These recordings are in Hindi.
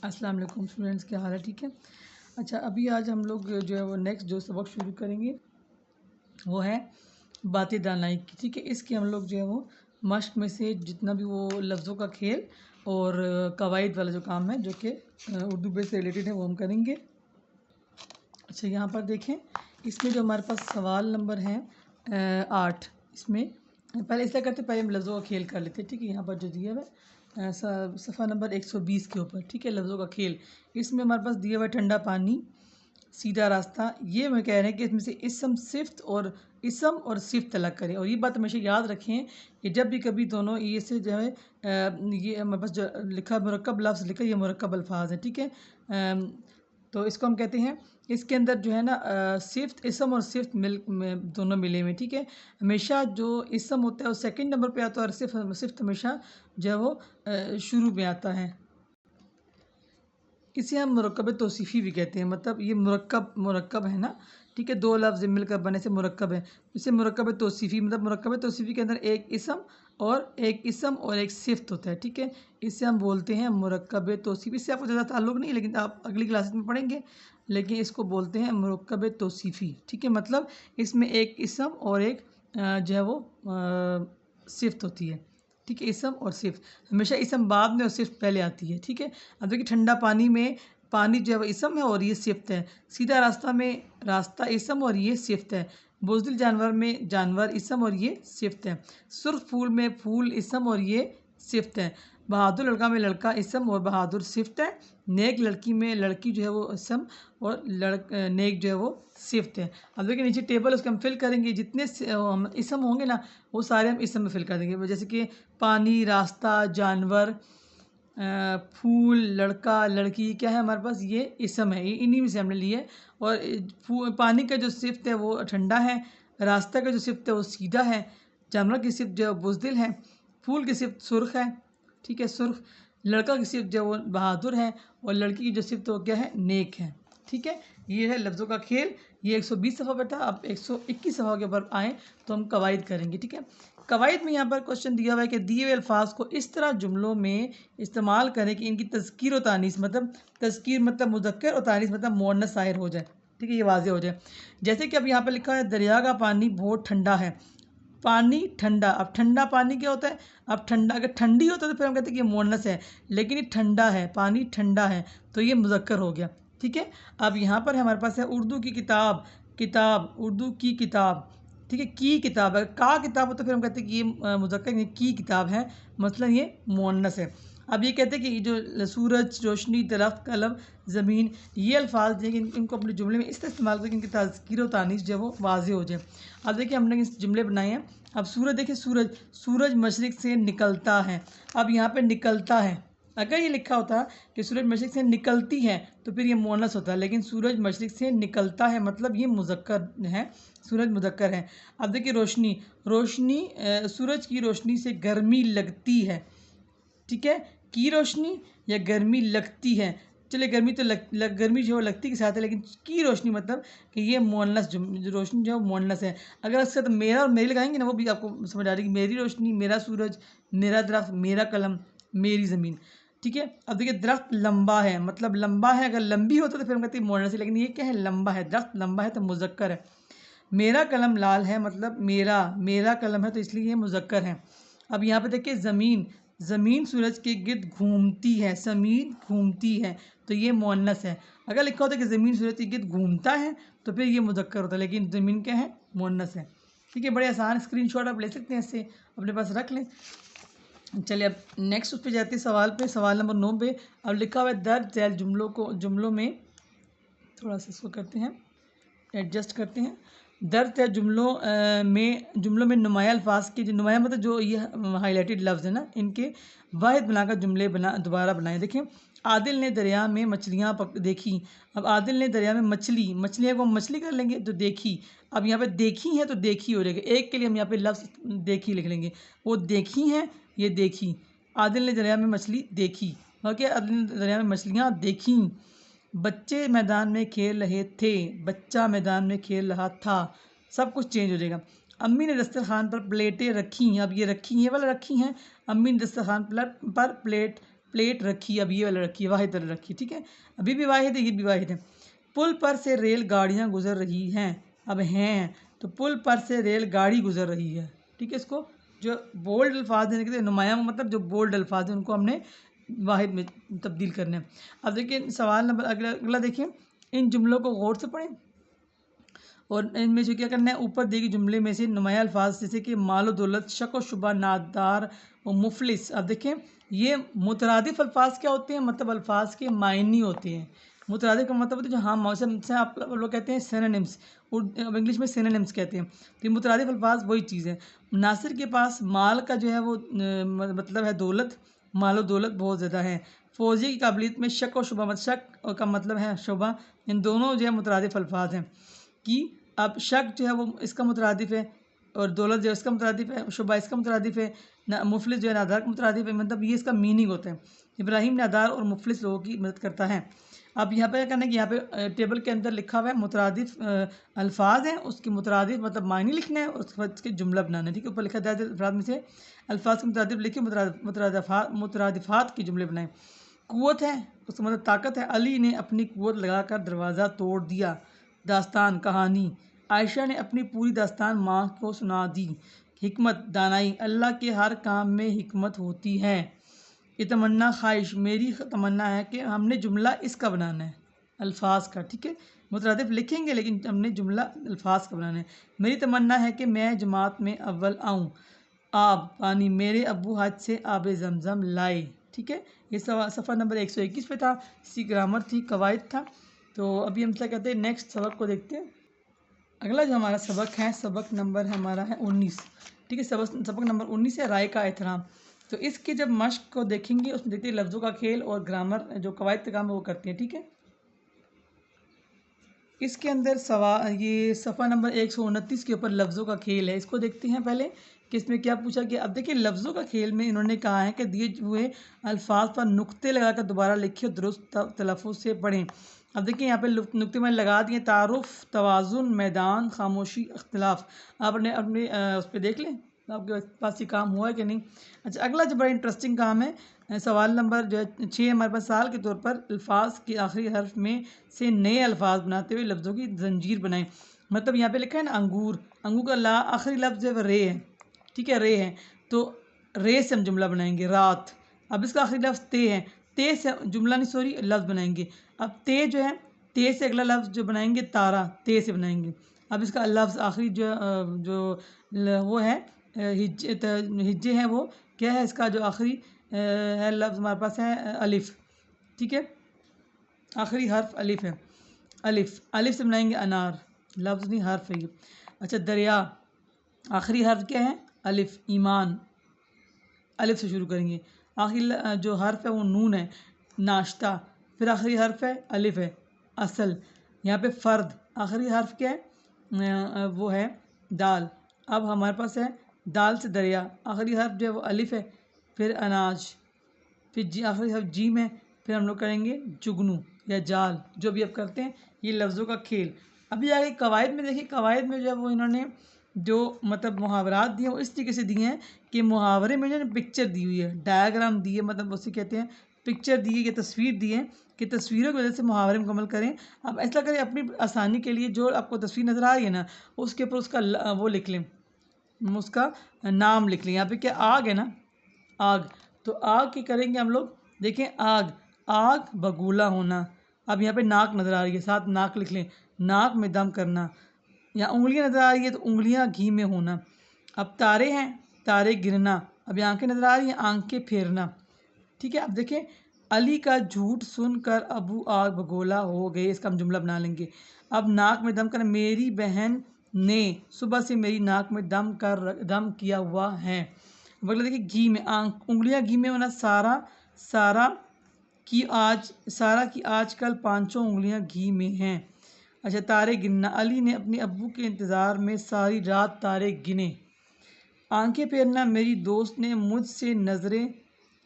अस्सलाम वालेकुम स्टूडेंट्स, क्या हाल है? ठीक है। अच्छा, अभी आज हम लोग जो है वो नेक्स्ट जो सबक शुरू करेंगे वो है बातें दानाई की। ठीक है, इसके हम लोग जो है वो मश्क में से जितना भी वो लफ्ज़ों का खेल और कवायद वाला जो काम है जो कि उर्दू बेस से रिलेटेड है वो हम करेंगे। अच्छा, यहाँ पर देखें, इसमें जो हमारे पास सवाल नंबर है 8, इसमें पहले ऐसा करते, पहले हम लफ्ज़ों का खेल कर लेते हैं। ठीक है, यहाँ पर जो दिया हुआ है सफ़ा नंबर 120 के ऊपर, ठीक है, लफ्ज़ों का खेल। इसमें हमारे पास दिया हुआ है ठंडा पानी, सीधा रास्ता। ये मैं कह रहे हैं कि इसमें से इसम और सिफ्त अलग करें। और ये बात हमेशा याद रखें कि जब भी कभी दोनों ये से जो है ये हमारे पास जो लिखा मुरक्कब लफ्ज़ लिखा, ये मुरक्कब अल्फाज है। ठीक है, तो इसको हम कहते हैं, इसके अंदर जो है ना सिफ्त, इसम और सिफ्त दोनों मिले हुए। ठीक है, हमेशा जो इसम होता है वो सेकंड नंबर पे आता है और सिफ्त हमेशा जो है वो शुरू में आता है। इसे हम मुरक्कब तौसीफ़ी भी कहते हैं। मतलब ये मुरक्कब है ना, ठीक है, दो लफ्ज़ मिलकर बने से मुरक्कब है। इसे मुरक्कब तौसीफ़ी, मतलब मुरक्कब तौसीफ़ी के अंदर एक इसम और एक सिफ्त होता है। ठीक है, इसे हम बोलते हैं मुरक्कब तौसीफ़ी। इससे आपको ज़्यादा ताल्लुक़ नहीं है, लेकिन आप अगली क्लासेस में पढ़ेंगे। लेकिन इसको बोलते हैं मुरक्कब तौसीफ़ी। ठीक है, मतलब इसमें एक इसम और एक जो है वो सिफ्त होती है। ठीक है, इसम और सिफ्त, हमेशा इसम बाद में और सिफ्त पहले आती है। ठीक है, अब देखिए, ठंडा पानी में पानी जो है वो इसम है और ये सिफ्त है। सीधा रास्ता में रास्ता इसम और ये सिफ्त है। बुज़दिल जानवर में जानवर इसम और ये सिफ्त है। सुर्ख फूल में फूल इसम और ये सिफ्त है। बहादुर लड़का में लड़का इसम और बहादुर सिफ्त है। नेक लड़की में लड़की जो है वो इसम और नेक जो है वो सिफ्त है। अब देखिए नीचे टेबल, उसके हम फिल करेंगे, जितने इसम होंगे ना वो सारे हम इसम में फिल कर देंगे। जैसे कि पानी, रास्ता, जानवर, फूल, लड़का, लड़की, क्या है हमारे पास, ये इसम है, ये इन्हीं में से हमने लिए। और पानी का जो सिफ्त है वो ठंडा है, रास्ता का जो सिफ्त है वो सीधा है, जानवर की सिफ्त जो है बुज़दिल है, फूल की सिफ्त सुर्ख है, ठीक है, सुर्ख, लड़का की सिफ्त जो है वो बहादुर है, और लड़की की जो सिफ्त वो क्या है, नेक है। ठीक है, ये है लफ्ज़ों का खेल। ये 120 सफ़ा पर था। अब 121 सफ़ा के ऊपर आएँ तो हम कवायद करेंगे। ठीक है, कवायद में यहाँ पर क्वेश्चन दिया हुआ है कि दिए हुए अल्फाज को इस तरह जुमलों में इस्तेमाल करें कि इनकी तज़कीर और तानीस, मतलब तज़कीर मतलब मुज़क्कर और तानीस मतलब मुअन्नस ज़ाहिर हो जाए। ठीक है, ये वाज़ेह हो जाए। जैसे कि अब यहाँ पर लिखा है दरिया का पानी बहुत ठंडा है। पानी ठंडा, अब ठंडा पानी क्या होता है? अब ठंडा, अगर ठंडी होता है तो फिर हम कहते हैं कि ये मुअन्नस है, लेकिन ये ठंडा है, पानी ठंडा है, तो ये मुज़क्कर हो गया। ठीक है, अब यहाँ पर हमारे पास है उर्दू की किताब, उर्दू की किताब। ठीक है, की किताब, अगर का किताब हो तो फिर हम कहते हैं कि ये मुज़क्कर, ये की किताब है, मतलब ये मुअन्नस है। अब ये कहते हैं कि जो सूरज, रोशनी, दरख्त, कलम, ज़मीन, ये अल्फाज हैं कि इनको अपने जुमले में इस तरह इस्तेमाल करें कि इनकी तज़कीर और तानीस जो है वो वाज़ेह हो जाए। अब देखिए, हमने इस जुमले बनाए हैं। अब सूरज देखिए, सूरज मशरिक़ से निकलता है। अब यहाँ पे निकलता है, अगर ये लिखा होता कि सूरज मशरिक़ से निकलती है तो फिर ये मुअन्नस होता है, लेकिन सूरज मशरिक़ से निकलता है मतलब ये मुज़क्कर है, सूरज मुज़क्कर है। अब देखिए रोशनी सूरज की रोशनी से गर्मी लगती है। ठीक है, की रोशनी या गर्मी लगती है, चलिए गर्मी तो गर्मी जो लगती के साथ है, लेकिन की रोशनी मतलब कि ये मुअन्नस रोशनी जो है मुअन्नस है। अगर इसके साथ मेरा और मेरी लगाएंगे ना, वो भी आपको समझ आ जाएगी, मेरी रोशनी, मेरा सूरज, मेरा दरख्त, मेरा कलम, मेरी ज़मीन। ठीक है, अब देखिए दरख्त लंबा है, मतलब लंबा है, अगर लंबी होता तो फिर हम कहते हैं मुअन्नस है, लेकिन ये क्या है, लंबा है, दरख्त लंबा है तो मुज़क्कर है। मेरा कलम लाल है, मतलब मेरा कलम है तो इसलिए ये मुज़क्कर है। अब यहाँ पे देखिए ज़मीन सूरज के गिर्द घूमती है, ज़मीन घूमती है, तो ये मुअन्नस है। अगर लिखा होता है कि ज़मीन सूरज के गिर्द घूमता है तो फिर ये मुज़क्कर होता है, लेकिन ज़मीन क्या है, मुअन्नस है। ठीक है, बड़े आसान स्क्रीनशॉट आप ले सकते हैं, इससे अपने पास रख लें। चलिए अब नेक्स्ट उस पर जाते हैं, सवाल पे, सवाल नंबर 9 पे। अब लिखा हुआ है दर्ज झैल जुमलों में थोड़ा सा इसको करते हैं, एडजस्ट करते हैं। दर्ज है जुमलों में नुमाया अल्फाज के, जो नुमाया मतलब जो ये हाईलाइटेड लफ्ज़ है ना, इनके वाहिद बनाकर जुमले दोबारा बनाए। देखिए, आदिल ने दरिया में मछलियाँ देखी। अब आदिल ने दरिया में मछलियाँ को हम मछली कर लेंगे तो देखी। अब यहाँ पे देखी है तो देखी हो जाएगा, एक के लिए हम यहाँ पे लफ्ज़ देखी लिख लेंगे, वो देखी हैं, ये देखी। आदिल ने दरिया में मछली देखी, ओके, आदिल ने दरिया में मछलियाँ देखी। बच्चे मैदान में खेल रहे थे, बच्चा मैदान में खेल रहा था, सब कुछ चेंज हो जाएगा। अम्मी ने दस्तरखान पर प्लेटें रखी, अब ये रखी, ये वाला रखी हैं, अम्मी ने दस्तरखान पर प्लेट प्लेट रखी, अब ये वाला रखी है, वाहिद वाला रखी, ठीक है, अभी भी वाहिद है, ये भी वाहिद है। पुल पर से रेलगाड़ियाँ गुजर रही हैं, अब हैं तो पुल पर से रेलगाड़ी गुजर रही है, ठीक है। इसको जो बोल्ड अल्फाज देने के लिए नुमाया मतलब जो बोल्ड अल्फाज हैं उनको हमने वाहिद में तब्दील करने हैं। अब देखिए सवाल नंबर अगला अगला देखिए, इन जुमलों को गौर से पढ़ें और इनमें से क्या करना है, ऊपर दिए गए जुमले में से नुमाया अल्फाज जैसे कि मालो दौलत, शक व शुबा, नादार और मुफलिस। अब देखें ये मुतरादिफ अल्फाज क्या होते हैं, मतलब अल्फाज के मायनी होते हैं। मुतरादिफ का मतलब होता है जो हाँ मौसम से आप लोग कहते हैं सिनोनिम्स, अब इंग्लिश में सिनोनिम्स कहते हैं। तो ये मुतरादिफ अल्फाज वही चीज़ है। नासिर के पास माल का जो है वो मतलब है दौलत, मालो दौलत बहुत ज़्यादा है। फौजी की काबिलियत में शक और शुबा, शक का मतलब है शुबा, इन दोनों जो है मुतरादिफ अल्फाज हैं। कि अब शक जो है वो इसका मुतरादिफ है और दौलत जो है इसका मुतरादिफ है, शुबा इसका मुतरादिफ है, मुफलिस जो है नादार का मुतरादिफ है, मतलब ये इसका मीनिंग होता है। इब्राहिम नादार और मुफलिस लोगों की मदद करता है। अब यहाँ पे क्या करना है कि यहाँ पे टेबल के अंदर लिखा हुआ है मुतरादिफ अल्फाज हैं, उसकी मुतरादिफ मतलब मायने लिखना है और उसके बाद उसके जुमला बनाना है, ठीक है। ऊपर लिखा जाए अल्फाज में से अल्फाज के मुतरादिफ लिखे, मुतरादिफात के जुमले बनाए। कुव्वत है उसका मतलब ताकत है, अली ने अपनी कुव्वत लगाकर दरवाज़ा तोड़ दिया। दास्तान कहानी, आयशा ने अपनी पूरी दास्तान माँ को सुना दी। हिकमत दानाई, अल्लाह के हर काम में हिकमत होती है। ये तमन्ना ख्वाहिश, मेरी तमन्ना है कि हमने जुमला इसका बनाना है, अल्फाज का, ठीक है। मुतरादिफ लिखेंगे लेकिन हमने जुमला अल्फाज का बनाना है। मेरी तमन्ना है कि मैं जमात में अव्वल आऊँ। आब पानी, मेरे अब्बू हज से आब जमज़म लाए, ठीक है। ये सफ़ा नंबर 121 पे था, इसकी ग्रामर थी, कवायद था। तो अभी हम क्या कहते हैं नेक्स्ट सबक को देखते हैं। अगला जो हमारा सबक है, सबक नंबर हमारा है 19, ठीक है। सबक नंबर 19 है राय का एहतराम। तो इसके जब मश्क को देखेंगे उसमें देखते हैं लफ्ज़ों का खेल और ग्रामर जो कवायद का काम है वो करते हैं, ठीक है। इसके अंदर ये सफ़ा नंबर 129 के ऊपर लफ्ज़ों का खेल है, इसको देखते हैं पहले कि इसमें क्या पूछा गया। अब देखिए लफ्ज़ों का खेल में इन्होंने कहा है कि दिए हुए अल्फाज पर नुक्ते लगाकर दोबारा लिखिए, दुरुस्त तलफ़ुज़ से पढ़ें। अब देखिए यहाँ पे नुक्ते मैंने लगा दिए, तारुफ, तवाज़ुन, मैदान, खामोशी, इख्तिलाफ। आपने अपने उस पर देख लें आपके पास ये काम हुआ है कि नहीं। अच्छा अगला जो बड़ा इंटरेस्टिंग काम है, सवाल नंबर जो है 6 हमारे पास साल के तौर पर अल्फाज के आखिरी हर्फ में से नए अल्फाज बनाते हुए लफ्ज़ों की जंजीर बनाएं। मतलब यहाँ पे लिखा है ना अंगूर, अंगूर का ला आखिरी लफ्ज़ है रे है, ठीक है, रे है। तो रे से हम जुमला बनाएंगे। रात, अब इसका आखिरी लफ्ज़ ते है, ते से जुमला नहीं सॉरी लफ्ज़ बनाएंगे। अब ते जो है, ते से अगला लफ्ज़ जो बनाएंगे तारा, ते से बनाएंगे। अब इसका लफ्ज़ आखिरी जो वो है हिज्जे है, वो क्या है इसका जो आखिरी है लफ्ज़ हमारे पास है अलिफ, ठीक है, आखिरी हर्फ अलिफ है। अलिफ, अलिफ से बनाएंगे अनार, लफ्ज़ नहीं हर्फ है ये। अच्छा दरिया, आखिरी हर्फ क्या है अलिफ। ईमान, अलिफ से शुरू करेंगे, आखिरी जो हर्फ है वो नून है। नाश्ता, फिर आखिरी हर्फ है अलिफ है। असल, यहाँ पे फ़र्द, आखिरी हर्फ क्या है वो है दाल। अब हमारे पास है दाल से दरिया, आखिरी हर्फ जो है वो अलिफ है। फिर अनाज, फिर जी आखिरी हर्फ जीम है। फिर हम लोग करेंगे जुगनू या जाल, जो भी आप करते हैं। ये लफ्ज़ों का खेल। अभी आगे कवायद में देखिए, कवायद में जो है वो इन्होंने जो मतलब मुहावरात दिए वो इस तरीके से दिए हैं कि मुहावरे में जो पिक्चर दी हुई है, डायग्राम दी है, मतलब उसे कहते हैं पिक्चर दी है या तस्वीर दी है कि तस्वीरों की वजह से मुहावरे मुकम्मल करें। अब ऐसा करें अपनी आसानी के लिए, जो आपको तस्वीर नज़र आ रही है ना उसके ऊपर उसका वो लिख लें, उसका नाम लिख लें। यहाँ पे क्या आग है ना, आग, तो आग की करेंगे हम लोग। देखें आग, आग बगूला होना। अब यहाँ पे नाक नज़र आ रही है, साथ नाक लिख लें, नाक में दम करना। यहाँ उंगलियाँ नज़र आ रही है तो उंगलियाँ घी में होना। अब तारे हैं, तारे गिरना। अब आंखें नज़र आ रही हैं, आंखें फेरना, ठीक है। अब देखें अली का झूठ सुनकर अबू आग बगोला हो गए, इसका हम जुमला बना लेंगे। अब नाक में दम कर, मेरी बहन ने सुबह से मेरी नाक में दम किया हुआ है। मतलब देखिए घी में, उंगलियां घी में होना। सारा सारा की आजकल 500 उंगलियां घी में हैं। अच्छा तारे गिनना, अली ने अपने अब्बू के इंतज़ार में सारी रात तारे गिने। आंखें फेरना, मेरी दोस्त ने मुझसे नज़रें,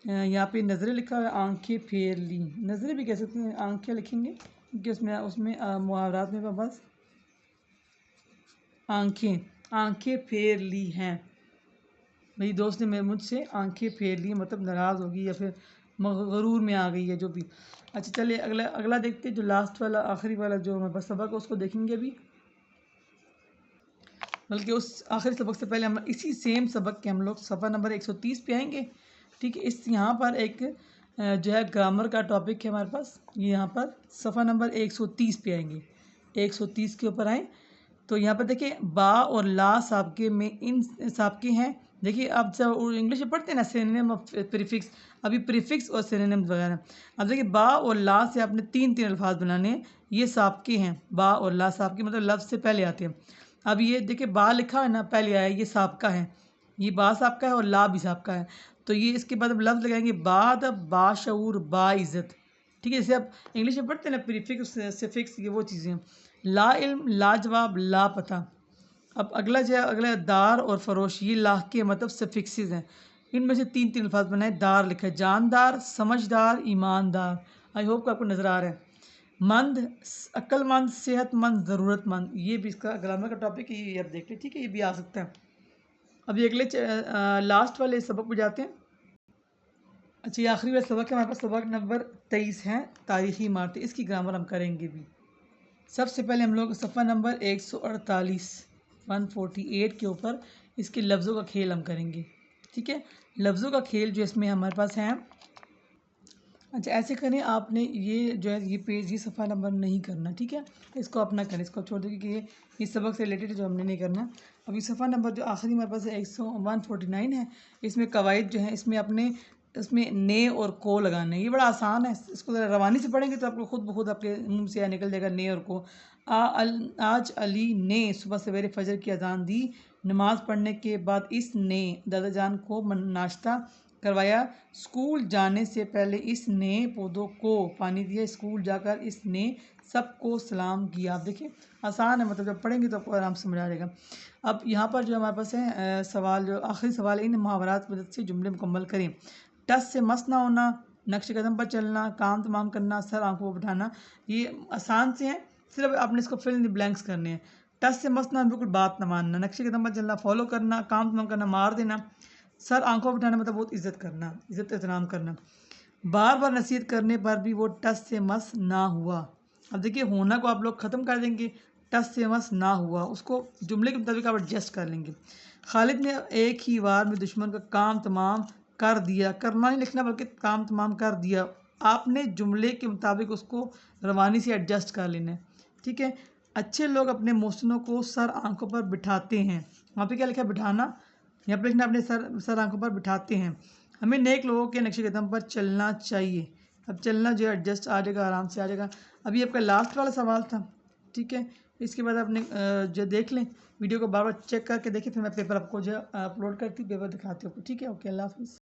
यहाँ पे नज़रें लिखा हुआ है, आंखें फेर ली। नज़रें भी कह सकते हैं, आंखें लिखेंगे क्योंकि उसमें मुहावरात में बस आंखें फेर ली हैं। मेरी दोस्त ने मुझसे आंखें फेर ली, मतलब नाराज़ होगी या फिर गरूर में आ गई है जो भी। अच्छा चलिए अगला अगला देखते हैं, जो लास्ट वाला आखिरी वाला जो हमारे पास सबक है उसको देखेंगे अभी। बल्कि उस आखिरी सबक से पहले हम इसी सेम सबक के हम लोग सफ़ा नंबर 130 पे आएंगे। ठीक है, इस यहाँ पर एक जो है ग्रामर का टॉपिक है हमारे पास, ये यहाँ पर सफ़ा नंबर 130 पे आएंगे। 130 के ऊपर आए तो यहाँ पर देखिए बा और ला साबके में इन साबके हैं। देखिए आप जब इंग्लिश में पढ़ते हैं ना सिनोनिम ऑफ प्रीफिक्स, अभी प्रीफिक्स और सिनोनिम्स वगैरह। अब देखिए बा और ला से आपने तीन तीन अल्फाज बनाने हैं, ये साबके हैं। बा और ला साबके मतलब लफ्ज़ से पहले आते हैं। अब ये देखिए बा लिखा है ना पहले आया, ये साबका है, ये बा साबका है और ला भी साबका है। तो ये इसके बाद अब लफ्ज़ लगाएंगे बाद बाशऊर बाइज़्ज़त। ठीक है, जैसे आप इंग्लिश में पढ़ते हैं ना प्रीफिक्स सिफिक्स, ये वो चीज़ें। ला इल्म लाजवाब ला पता। अब अगला जो है अगला दार और फरोश, ये ला के मतलब सफिक्सेस हैं। इनमें से तीन तीन अल्फाज बनाए। दार लिखा है जानदार, समझदार, ईमानदार। आई होप आपको नज़र आ रहा है। मंद अक्लमंद, सेहतमंद, ज़रूरतमंद, ये भी इसका ग्रामर का टॉपिक है, ये आप देख लें। ठीक है, ये भी आ सकता है। अभी अगले लास्ट वाले सबक पे जाते हैं। अच्छा ये आखिरी वाला सबक है हमारे पास, सबक नंबर 23 है, तारीख़ी इमारतें। इसकी ग्रामर हम करेंगे भी। सबसे पहले हम लोग सफ़ा नंबर 148 148 के ऊपर इसके लफ्ज़ों का खेल हम करेंगे। ठीक है, लफ्ज़ों का खेल जो इसमें हमारे पास है। अच्छा ऐसे करें, आपने ये जो है ये पेज ये सफ़ा नंबर नहीं करना। ठीक है, इसको अपना करें, इसको छोड़ दें कि ये इस सबक से रिलेटेड जो हमने नहीं करना। अभी सफ़ा नंबर जो आखिरी हमारे पास है 149 है, इसमें कवायद जो है इसमें अपने इसमें ने और को लगाना है। ये बड़ा आसान है, इसको ज़रा रवानी से पढ़ेंगे तो आपको खुद ब खुद आपके मुँह से निकल जाएगा ने और को। आज अली ने सुबह सवेरे फजर की अजान दी, नमाज़ पढ़ने के बाद इसने दादा जान को नाश्ता करवाया, स्कूल जाने से पहले इसने पौधों को पानी दिया, स्कूल जाकर इसने सबको सलाम किया। आप देखिए आसान है, मतलब जब पढ़ेंगे तो आपको आराम से समझ आ जाएगा। अब यहाँ पर जो हमारे पास है सवाल, जो आखिरी सवाल है, इन मुहावरात की मदद से जुमले मुकम्मल करें। टस से मस ना होना, नक्श कदम पर चलना, काम तमाम करना, सर आंखों पर बिठाना, ये आसान से हैं, सिर्फ आपने इसको फिल इन द ब्लैंक्स करने हैं। टस से मस ना, बिल्कुल बात ना मानना, नक्श कदम पर चलना, फॉलो करना, काम तमाम करना, मार देना, सर आंखों पर बिठाना मतलब बहुत इज्जत करना, इज्जत एहतराम करना। बार बार नसीहत करने पर भी वो टस से मस ना हुआ। अब देखिए होना को आप लोग ख़त्म कर देंगे, टस से मस ना हुआ उसको जुमले के मुताबिक आप एडजस्ट कर लेंगे। खालिद ने एक ही वार में दुश्मन का काम तमाम कर दिया, करना नहीं लिखना बल्कि काम तमाम कर दिया। आपने जुमले के मुताबिक उसको रवानी से एडजस्ट कर लेना है। ठीक है, अच्छे लोग अपने मोहसिनों को सर आंखों पर बिठाते हैं। वहाँ पे क्या लिखा है, बिठाना, यहाँ पर लिखना अपने सर आंखों पर बिठाते हैं। हमें नेक लोगों के नक्शे कदम पर चलना चाहिए। अब चलना जो है एडजस्ट आ जाएगा, आराम से आ जाएगा। अभी आपका लास्ट वाला सवाल था। ठीक है, इसके बाद आपने जो देख लें, वीडियो को बार बार चेक करके देखें, फिर मैं पेपर आपको जो अपलोड करती हूँ, पेपर दिखाती हूँ। ठीक है, ओके, अल्लाह हाफ़िज़।